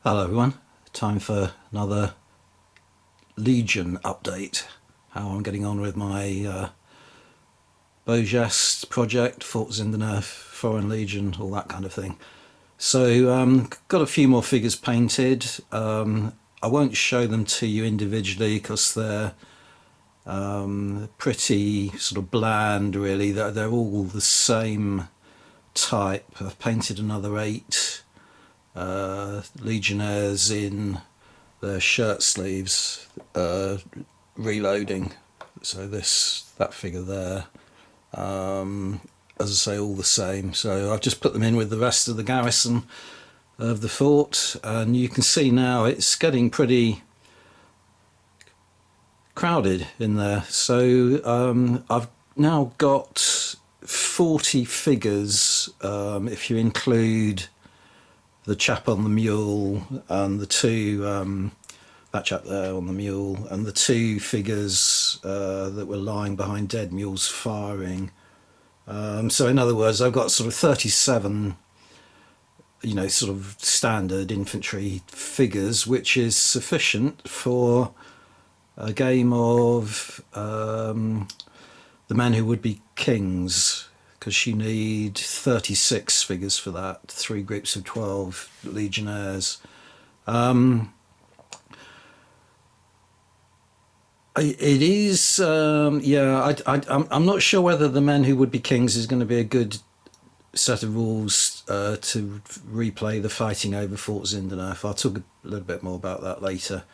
Hello everyone, time for another Legion update. How I'm getting on with my Beau Geste project, Fort Zindernerf, Foreign Legion, all that kind of thing. So got a few more figures painted. I won't show them to you individually because they're pretty sort of bland really. They're all the same type. I've painted another 8 Legionnaires in their shirt sleeves, reloading. So that figure there, as I say, all the same. So I've just put them in with the rest of the garrison of the fort, and you can see now it's getting pretty crowded in there. So I've now got 40 figures, if you include the chap on the mule and the two, that chap there on the mule, and the 2 figures that were lying behind dead mules firing. So in other words, I've got sort of 37, sort of standard infantry figures, which is sufficient for a game of the men who would be kings, because you need 36 figures for that, 3 groups of 12 legionnaires. It is, yeah. I'm not sure whether the men who would be kings is going to be a good set of rules to replay the fighting over Fort Zindernerf. I'll talk a little bit more about that later.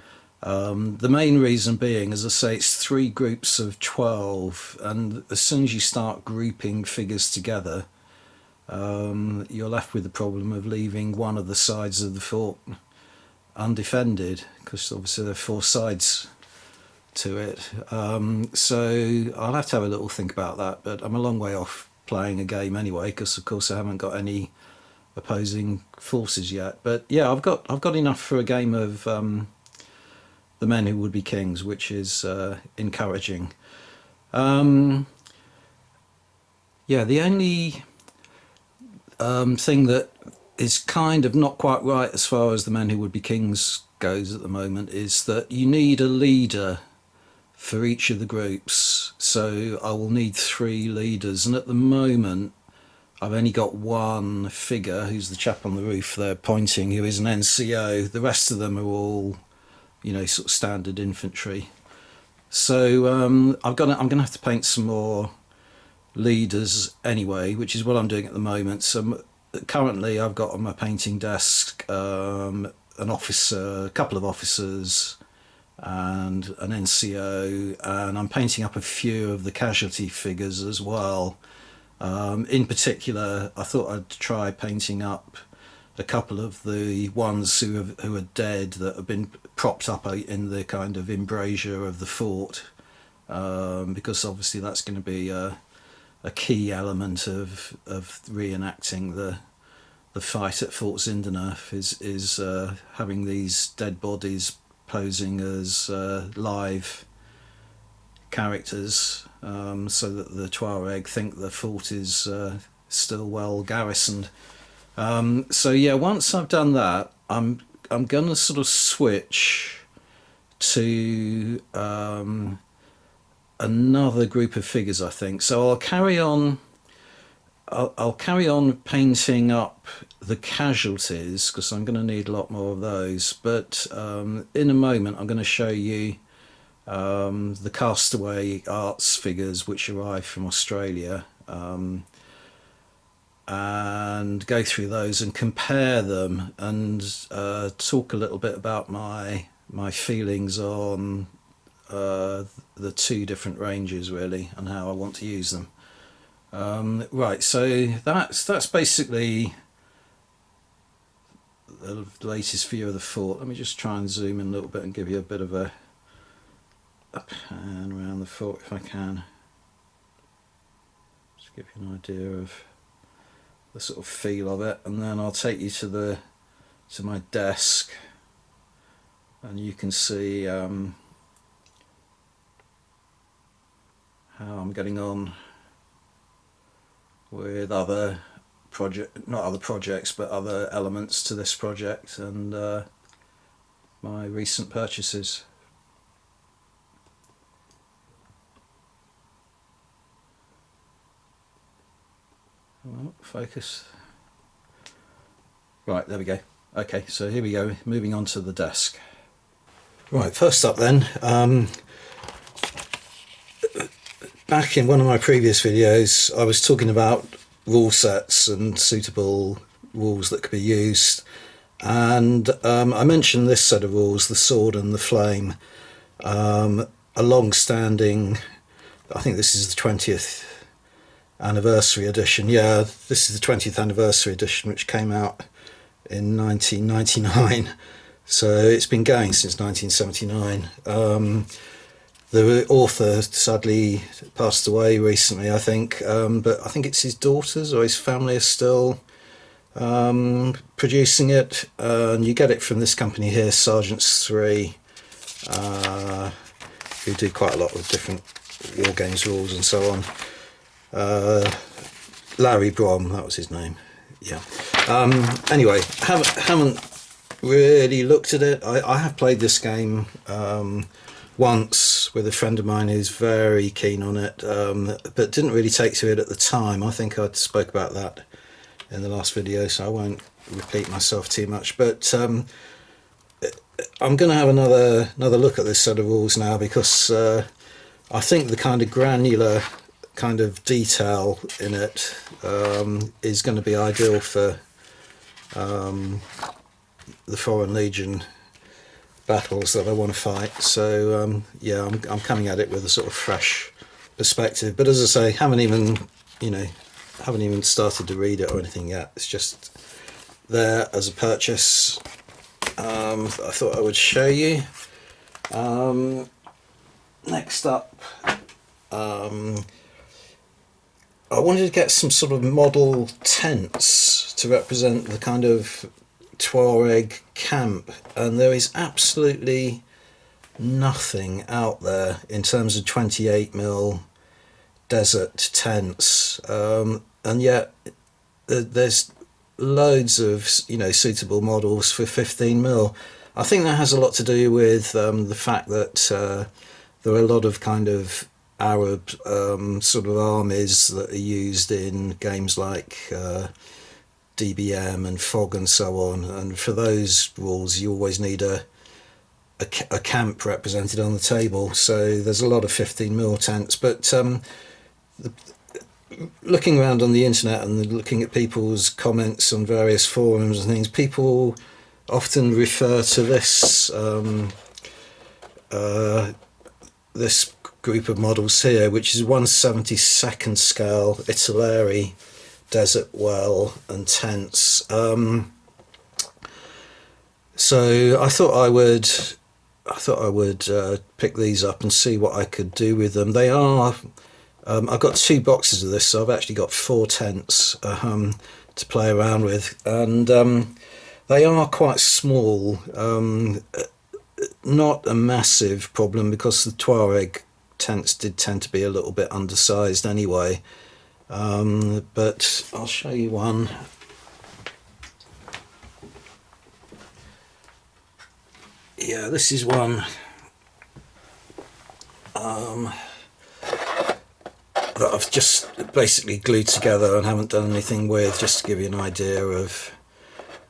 The main reason being, as I say, it's 3 groups of 12, and as soon as you start grouping figures together, you're left with the problem of leaving one of the sides of the fort undefended, because obviously there are 4 sides to it. So I'll have to have a little think about that, but I'm a long way off playing a game anyway, because of course I haven't got any opposing forces yet. But yeah, I've got enough for a game of the men who would be kings, which is encouraging. Yeah, the only thing that is kind of not quite right as far as the men who would be kings goes at the moment is that you need a leader for each of the groups. So I will need 3 leaders, and at the moment I've only got 1 figure, who's the chap on the roof there pointing, who is an NCO. The rest of them are all, sort of standard infantry. So I'm gonna have to paint some more leaders anyway, which is what I'm doing at the moment. So currently I've got on my painting desk an officer, a couple of officers, and an NCO, and I'm painting up a few of the casualty figures as well. In particular, I thought I'd try painting up a couple of the ones who are dead, that have been propped up in the kind of embrasure of the fort, because obviously that's going to be a key element of reenacting the fight at Fort Zindernerf, is having these dead bodies posing as live characters, so that the Tuareg think the fort is still well garrisoned. So yeah, once I've done that, I'm gonna sort of switch to another group of figures, I think. So I'll carry on painting up the casualties, because I'm going to need a lot more of those. But in a moment I'm going to show you the Castaway Arts figures, which arrived from Australia, and go through those and compare them, and talk a little bit about my feelings on the 2 different ranges really, and how I want to use them. Right, so that's basically the latest view of the fort. Let me just try and zoom in a little bit and give you a bit of a pan around the fort if I can. Just give you an idea of the sort of feel of it, and then I'll take you to my desk, and you can see how I'm getting on with other not other projects, but other elements to this project, and my recent purchases. Oh, focus. Right, there we go. Okay, so here we go, moving on to the desk. Right, first up then, back in one of my previous videos I was talking about rule sets and suitable rules that could be used, and I mentioned this set of rules, the sword and the flame, a long-standing, I think this is the 20th anniversary edition. Yeah, this is the 20th anniversary edition, which came out in 1999, so it's been going since 1979. The author sadly passed away recently, I think, but I think it's his daughters or his family are still producing it, and you get it from this company here, Sergeants 3, who do quite a lot of different war games rules and so on. Larry Brom, that was his name. Yeah. Anyway, haven't really looked at it. I have played this game once with a friend of mine who's very keen on it, but didn't really take to it at the time. I think I spoke about that in the last video, so I won't repeat myself too much. But I'm going to have another look at this set of rules now, because I think the kind of granular kind of detail in it is going to be ideal for the Foreign Legion battles that I want to fight. So yeah, I'm coming at it with a sort of fresh perspective. But as I say, haven't even started to read it or anything yet. It's just there as a purchase. I thought I would show you. Next up, I wanted to get some sort of model tents to represent the kind of Tuareg camp, and there is absolutely nothing out there in terms of 28mm desert tents, and yet there's loads of suitable models for 15mm. I think that has a lot to do with the fact that there are a lot of kind of Arab sort of armies that are used in games like DBM and Fog and so on, and for those rules you always need a camp represented on the table. So there's a lot of 15mm tents, but looking around on the internet and looking at people's comments on various forums and things, people often refer to this this group of models here, which is 1/72nd scale Italeri desert well and tents. So I thought I would pick these up and see what I could do with them. They are I've got 2 boxes of this, so I've actually got 4 tents to play around with, and they are quite small. Not a massive problem, because the Tuareg tents did tend to be a little bit undersized anyway, but I'll show you one. Yeah, this is one that I've just basically glued together and haven't done anything with, just to give you an idea of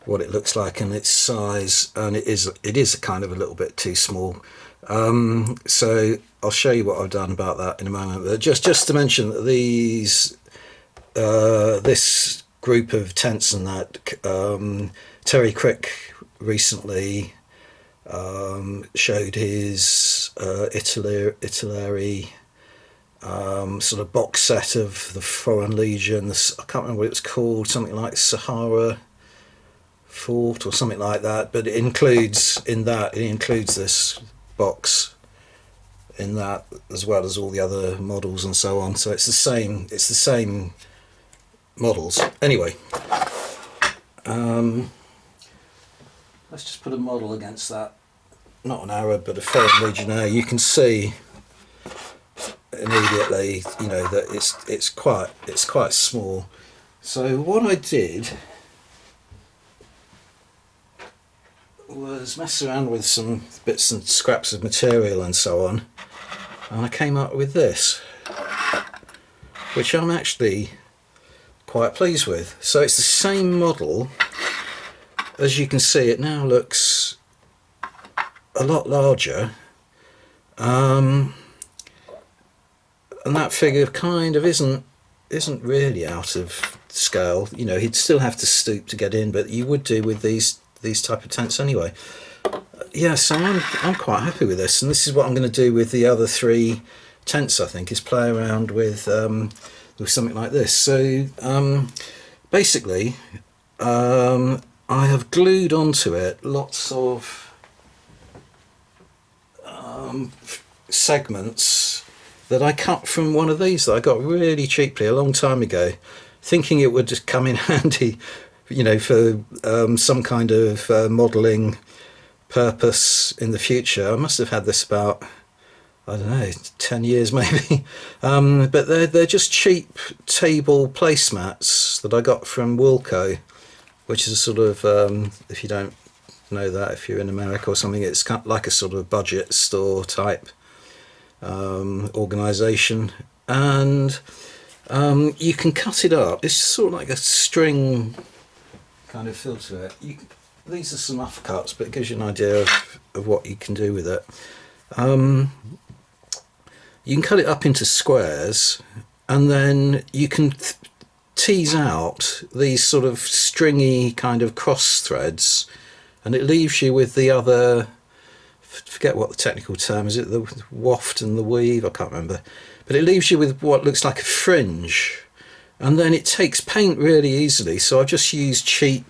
what it looks like and its size, and it is kind of a little bit too small. So I'll show you what I've done about that in a moment. But just to mention that these this group of tents and that, Terry Crick recently showed his Italeri sort of box set of the Foreign Legion. I can't remember what it's called, something like Sahara Fort or something like that, but it includes this box in that, as well as all the other models and so on. So it's the same models. Anyway, let's just put a model against that, not an Arab but a Foreign Legionnaire. You can see immediately, that it's quite small. So what I did was messing around with some bits and scraps of material and so on, and I came up with this, which I'm actually quite pleased with. So it's the same model. As you can see, it now looks a lot larger, and that figure kind of isn't really out of scale. You know, he'd still have to stoop to get in, but you would do with these type of tents anyway. Yeah, so I'm quite happy with this, and this is what I'm going to do with the other 3 tents. I think is play around with something like this. So basically, I have glued onto it lots of segments that I cut from one of these that I got really cheaply a long time ago, thinking it would just come in handy, you know, for some kind of modelling purpose in the future. I must have had this about, I don't know, 10 years maybe. But they're just cheap table placemats that I got from Wilco, which is a sort of, if you don't know that, if you're in America or something, it's kind of like a sort of budget store type organisation, and you can cut it up. It's sort of like a string kind of feel to it. These are some offcuts, but it gives you an idea of what you can do with it. You can cut it up into squares, and then you can tease out these sort of stringy kind of cross threads, and it leaves you with the other, forget what the technical term is, it the waft and the weave, I can't remember, but it leaves you with what looks like a fringe, and then it takes paint really easily. So I've just used cheap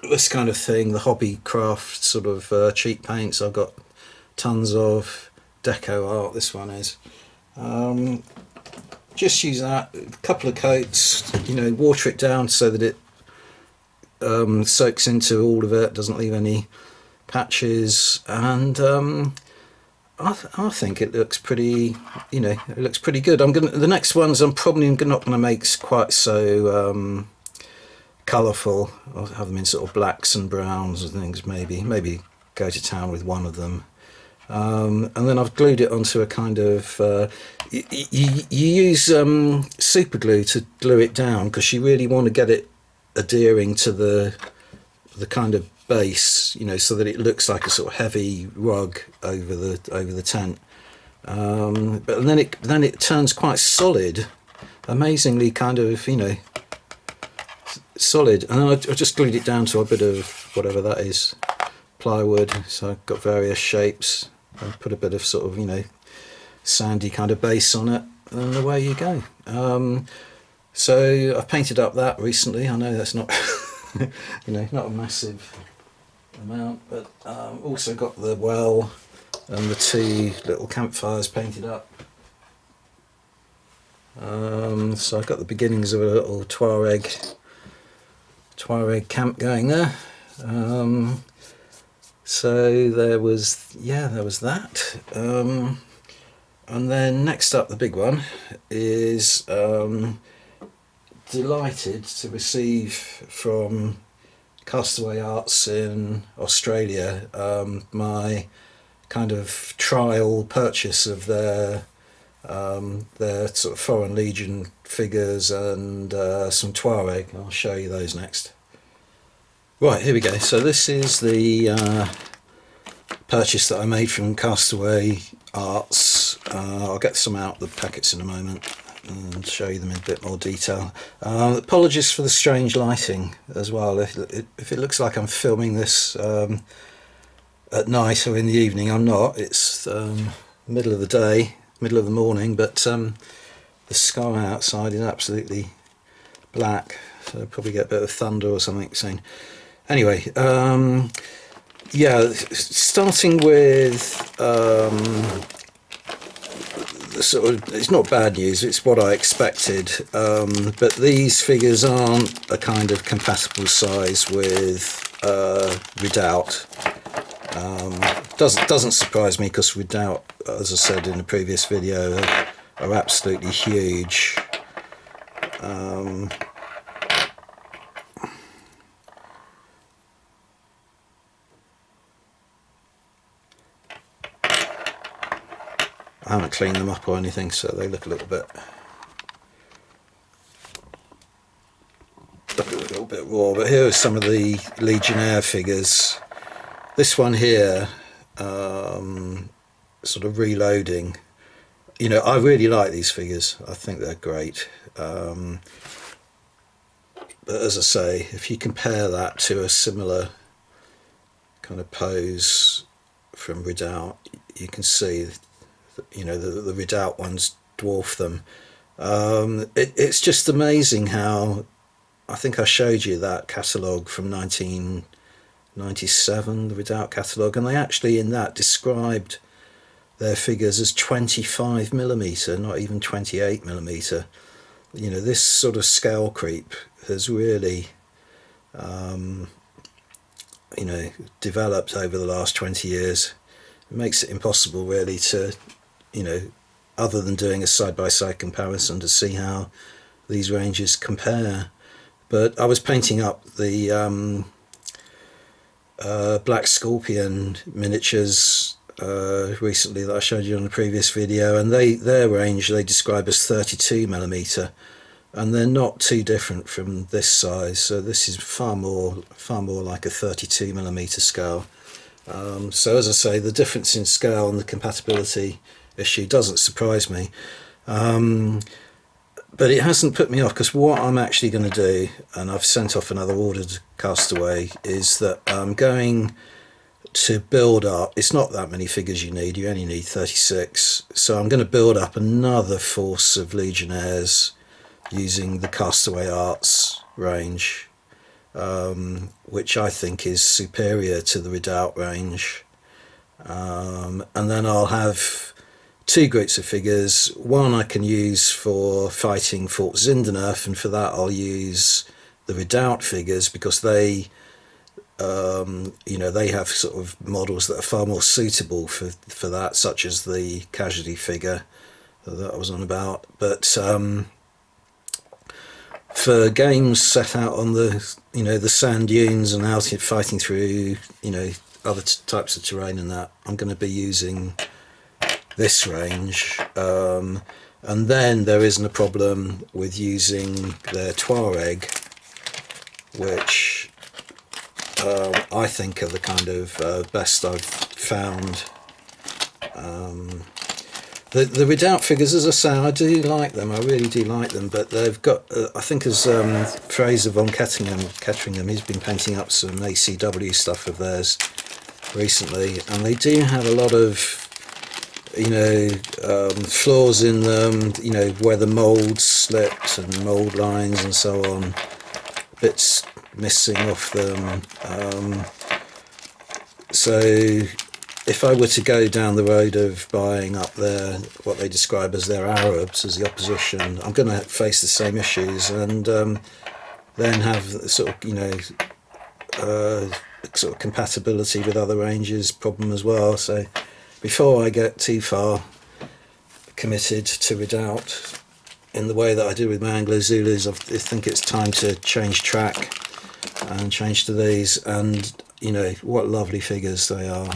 this kind of thing, the hobby craft sort of cheap paints. I've got tons of Deco Art, this one is. Just use that, a couple of coats, you know, water it down so that it soaks into all of it, doesn't leave any patches, and I think it looks pretty, you know, it looks pretty good. The next ones I'm probably not going to make quite so colourful. I'll have them in sort of blacks and browns and things, maybe go to town with one of them. And then I've glued it onto a kind of you use super glue to glue it down, because you really want to get it adhering to the kind of base, you know, so that it looks like a sort of heavy rug over the tent. But then it turns quite solid, amazingly kind of, you know, solid. And I just glued it down to a bit of whatever that is, plywood. So I've got various shapes. I put a bit of sort of, you know, sandy kind of base on it, and away you go. So I've painted up that recently. I know that's not you know, not a massive amount, but also got the well and the 2 little campfires painted up. So I've got the beginnings of a little Tuareg camp going there. So there was that. And then next up, the big one is delighted to receive from Castaway Arts in Australia my kind of trial purchase of their sort of Foreign Legion figures and some Tuareg. I'll show you those next. Right, here we go. So this is the purchase that I made from Castaway Arts. I'll get some out the packets in a moment and show you them in a bit more detail. Apologies for the strange lighting as well. If it looks like I'm filming this at night or in the evening, I'm not. It's middle of the day, middle of the morning, but the sky outside is absolutely black, so I'll probably get a bit of thunder or something soon. Anyway, yeah, starting with sort of, it's not bad news, it's what I expected, but these figures aren't a kind of compatible size with Redoubt. Doesn't surprise me, because Redoubt, as I said in the previous video, are absolutely huge. I haven't cleaned them up or anything, so they look a little bit raw. But here are some of the Legionnaire figures. This one here, sort of reloading. You know, I really like these figures. I think they're great. But as I say, if you compare that to a similar kind of pose from Redoubt, you can see, you know, the Redoubt ones dwarf them. It's just amazing how, I think I showed you that catalogue from 1997, the Redoubt catalogue, and they actually in that described their figures as 25mm, not even 28mm. You know, this sort of scale creep has really, you know, developed over the last 20 years. It makes it impossible really to, you know, other than doing a side-by-side comparison, to see how these ranges compare. But I was painting up the Black Scorpion miniatures recently that I showed you on the previous video, and their range they describe as 32mm, and they're not too different from this size. So this is far more like a 32mm scale. So as I say, the difference in scale and the compatibility issue doesn't surprise me. But it hasn't put me off, because what I'm actually going to do, and I've sent off another order to Castaway, is that I'm going to build up, it's not that many figures you need, you only need 36, so I'm going to build up another force of Legionnaires using the Castaway Arts range, which I think is superior to the Redoubt range. And then I'll have two groups of figures. One I can use for fighting Fort Zindanov, and for that I'll use the Redoubt figures, because they, you know, they have sort of models that are far more suitable for that, such as the Casualty figure that I was on about. But for games set out on the, you know, the sand dunes and out fighting through, you know, other types of terrain and that, I'm going to be using this range. And then there isn't a problem with using their Tuareg, which I think are the kind of best I've found. The Redoubt figures, as I say, I do like them, I really do like them, but they've got, I think as Fraser von Ketteringham, he's been painting up some ACW stuff of theirs recently, and they do have a lot of, you know, flaws in them, you know, where the mould slipped and mould lines and so on, bits missing off them. So if I were to go down the road of buying up their, what they describe as their Arabs, as the opposition, I'm going to face the same issues, and then have sort of, you know, sort of compatibility with other ranges problem as well. So before I get too far committed to Redoubt in the way that I did with my Anglo-Zulus, I think it's time to change track and change to these. And you know, what lovely figures they are.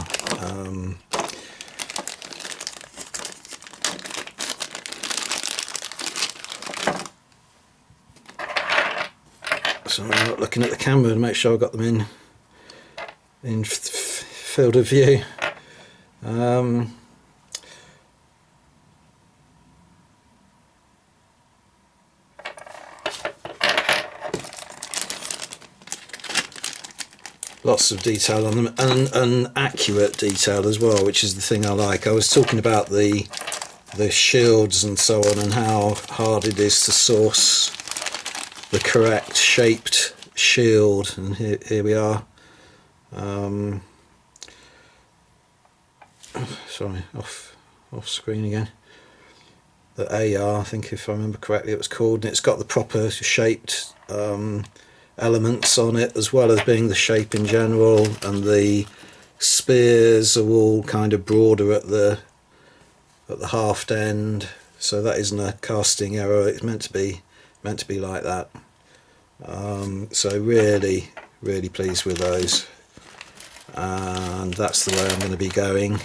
So I'm not looking at the camera to make sure I got them in field of view. Lots of detail on them, and accurate detail as well, which is the thing I like. I was talking about the shields and so on, and how hard it is to source the correct shaped shield, and here we are. Sorry, off screen again. The AR, I think, if I remember correctly, it was called, and it's got the proper shaped elements on it, as well as being the shape in general, and the spears are all kind of broader at the haft end, so that isn't a casting error, it's meant to be like that. So really pleased with those, and that's the way I'm going to be going.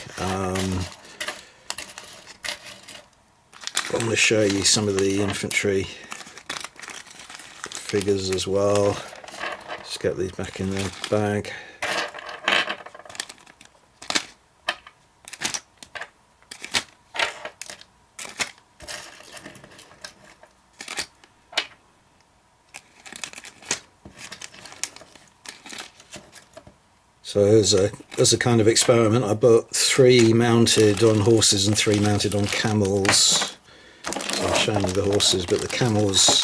I'm going to show you some of the infantry figures as well. Just get these back in the bag. So as a kind of experiment, I bought 3 mounted on horses and 3 mounted on camels. So I'm showing you the horses, but the camels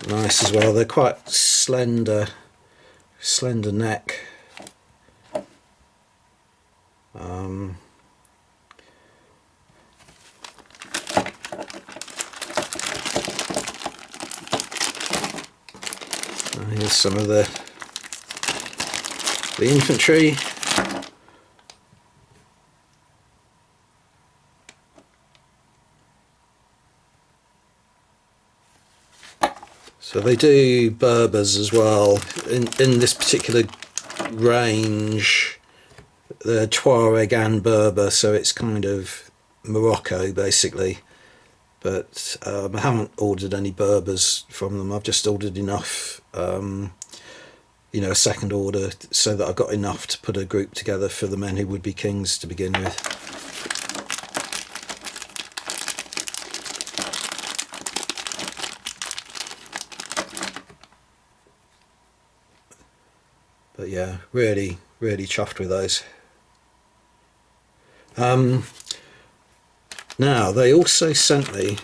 nice as well. They're quite slender neck. Here's some of the infantry. So they do Berbers as well. In this particular range, they're Tuareg and Berber, so it's kind of Morocco basically. But I haven't ordered any Berbers from them. I've just ordered enough, you know, a second order, so that I've got enough to put a group together for the men who would be kings to begin with. But yeah, really chuffed with those. Now they also sent me,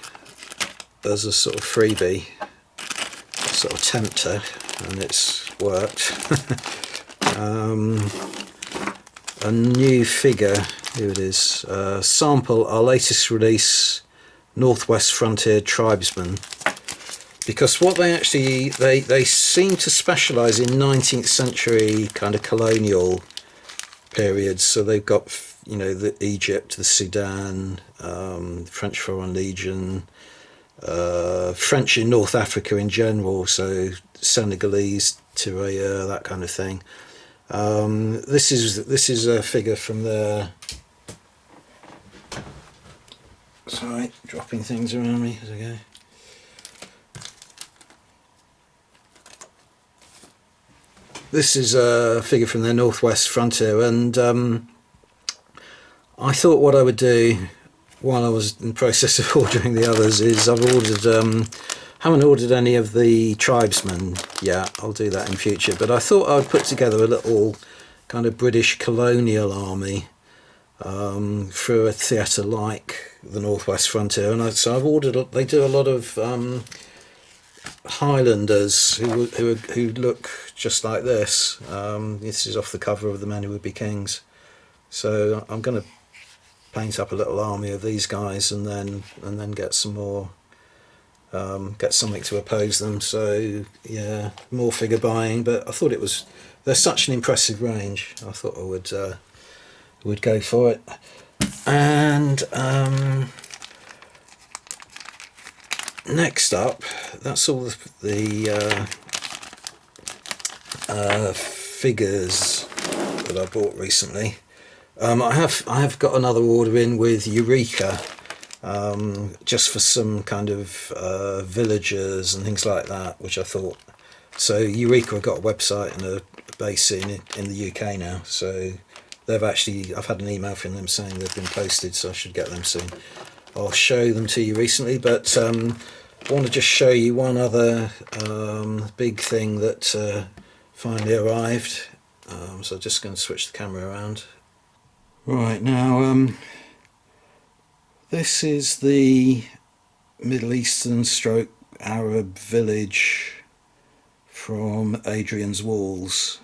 as a sort of freebie, a sort of tempter, and it's worked, a new figure. Here it is. Sample our latest release, Northwest Frontier Tribesmen. Because what they actually, they seem to specialise in 19th century kind of colonial periods. So they've got, you know, the Egypt, the Sudan, French Foreign Legion, French in North Africa in general, so Senegalese, Tirailleurs, that kind of thing. This is a figure from their. Sorry, dropping things around me as I go. This is a figure from their Northwest Frontier, and I thought what I would do while I was in the process of ordering the others is I've ordered, haven't ordered any of the tribesmen yet. I'll do that in future, but I thought I'd put together a little kind of British colonial army for a theatre like the Northwest Frontier, and so I've ordered. They do a lot of Highlanders who look just like this. This is off the cover of The Men Who Would Be Kings. So I'm going to paint up a little army of these guys, and then get some more, get something to oppose them. So yeah, more figure buying. But I thought there's such an impressive range. I thought I would go for it. And next up, that's all the figures that I bought recently. I have got another order in with Eureka, just for some kind of villagers and things like that, which I thought. So Eureka have got a website and a base in the UK now. So I've had an email from them saying they've been posted, so I should get them soon. I'll show them to you recently, but I want to just show you one other big thing that finally arrived. So I'm just going to switch the camera around. Right, now this is the Middle Eastern stroke Arab village from Adrian's Walls.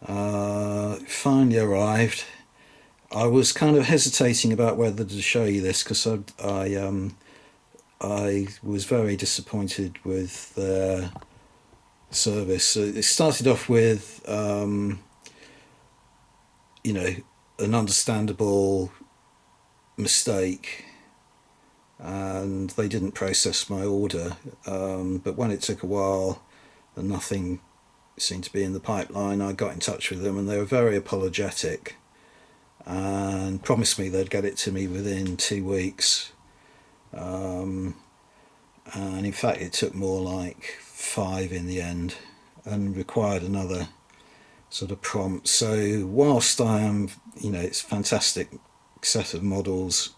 Finally arrived. I was kind of hesitating about whether to show you this because I was very disappointed with their service. So it started off with you know, an understandable mistake, and they didn't process my order, but when it took a while and nothing seemed to be in the pipeline, I got in touch with them, and they were very apologetic, and promised me they'd get it to me within 2 weeks. And in fact, it took more like 5 in the end, and required another sort of prompt. So whilst I am, it's a fantastic set of models,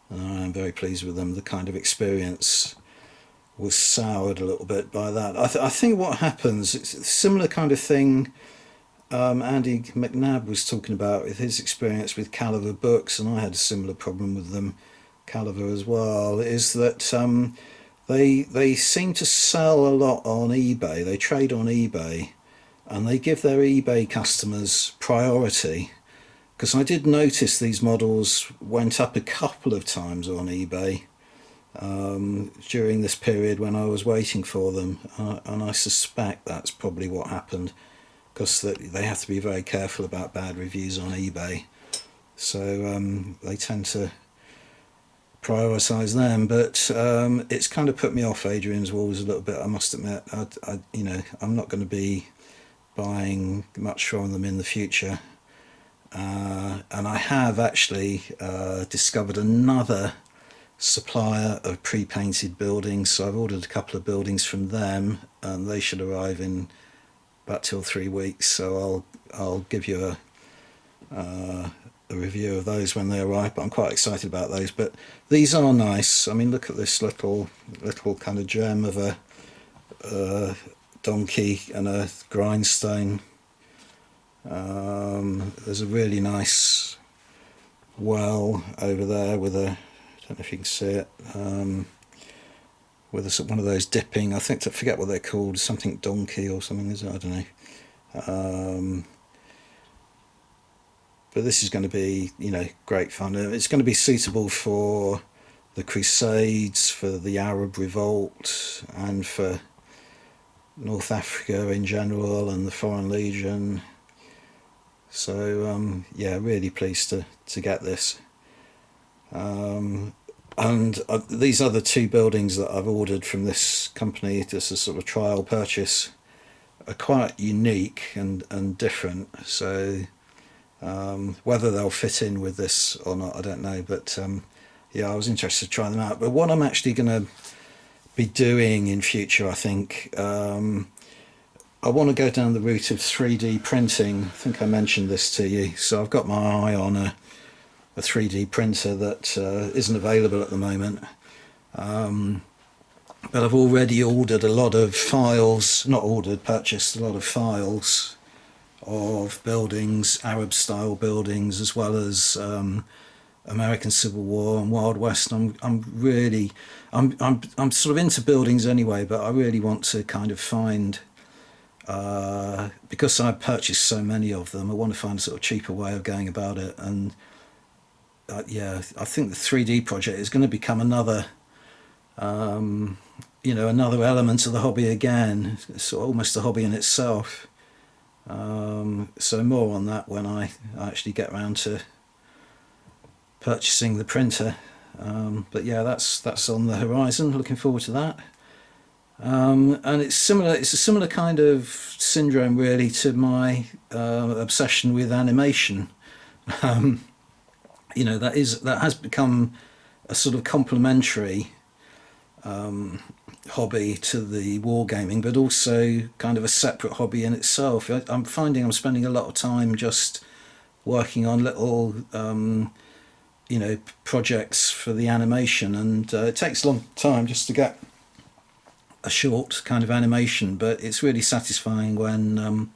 and I'm very pleased with them, the kind of experience was soured a little bit by that. I think what happens, it's a similar kind of thing Andy McNabb was talking about with his experience with Caliber books, and I had a similar problem with them, Caliber as well, is that they seem to sell a lot on eBay. They trade on eBay, and they give their eBay customers priority. Because I did notice these models went up a couple of times on eBay during this period when I was waiting for them, and I suspect that's probably what happened, because they have to be very careful about bad reviews on eBay. So they tend to prioritise them, but it's kind of put me off Adrian's Walls a little bit, I must admit. I'm not going to be buying much from them in the future. And I have actually discovered another supplier of pre-painted buildings, so I've ordered a couple of buildings from them, and they should arrive in about 2 or 3 weeks. So I'll give you a review of those when they arrive. But I'm quite excited about those. But these are nice. I mean, look at this little kind of gem of a donkey and a grindstone. There's a really nice well over there with a, I don't know if you can see it, with one of those dipping, I forget what they're called, something donkey or something, is it? I don't know. But this is going to be, great fun. It's going to be suitable for the Crusades, for the Arab Revolt, and for North Africa in general, and the Foreign Legion. So really pleased to get this. And these other 2 buildings that I've ordered from this company, just a sort of trial purchase, are quite unique and different. So whether they'll fit in with this or not, I don't know. But I was interested to try them out. But what I'm actually going to be doing in future, I think, I want to go down the route of 3D printing. I think I mentioned this to you. So I've got my eye on a 3D printer that isn't available at the moment. But I've already ordered a lot of files, purchased a lot of files of buildings, Arab style buildings, as well as American Civil War and Wild West. I'm sort of into buildings anyway, but I really want to kind of find, because I purchased so many of them, I want to find a sort of cheaper way of going about it. And I think the 3D project is going to become another element of the hobby again. It's sort of almost a hobby in itself. So more on that when I actually get around to purchasing the printer. But that's on the horizon. Looking forward to that. And it's similar. It's a similar kind of syndrome, really, to my obsession with animation. That has become a sort of complementary hobby to the wargaming, but also kind of a separate hobby in itself. I'm finding I'm spending a lot of time just working on little projects for the animation, and it takes a long time just to get a short kind of animation, but it's really satisfying when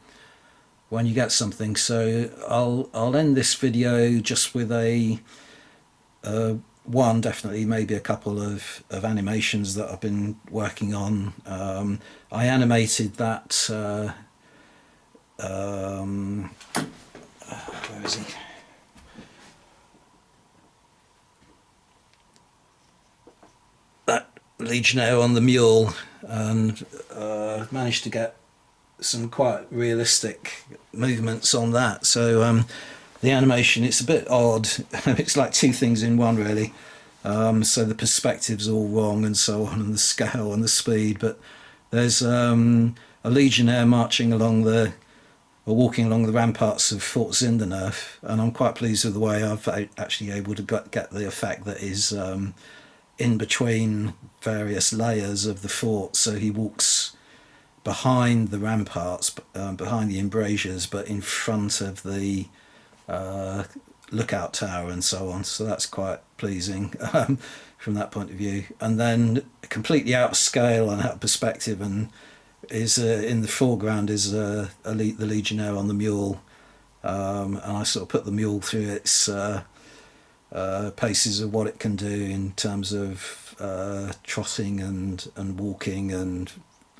you get something. So I'll end this video just with one, definitely maybe a couple of animations that I've been working on. I animated that where is he? That Legionnaire on the mule, and managed to get some quite realistic movements on that. So the animation, it's a bit odd. It's like 2 things in one, really. So the perspective's all wrong and so on, and the scale and the speed. But there's a Legionnaire marching along the or walking along the ramparts of Fort Zindernerf, and I'm quite pleased with the way I've actually able to get the effect that is in between various layers of the fort. So he walks behind the ramparts, behind the embrasures, but in front of the uh, lookout tower and so on. So that's quite pleasing from that point of view. And then completely out of scale and out of perspective, and is in the foreground is the Legionnaire on the mule, and I sort of put the mule through its paces of what it can do in terms of trotting and walking and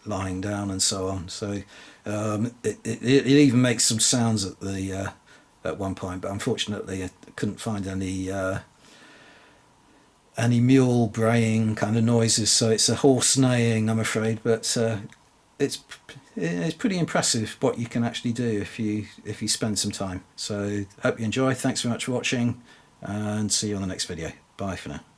lying down and so on. So it even makes some sounds at the at one point, but unfortunately I couldn't find any mule braying kind of noises. So it's a horse neighing, I'm afraid, but it's it's pretty impressive what you can actually do if you spend some time. So hope you enjoy. Thanks very much for watching, and see you on the next video. Bye for now.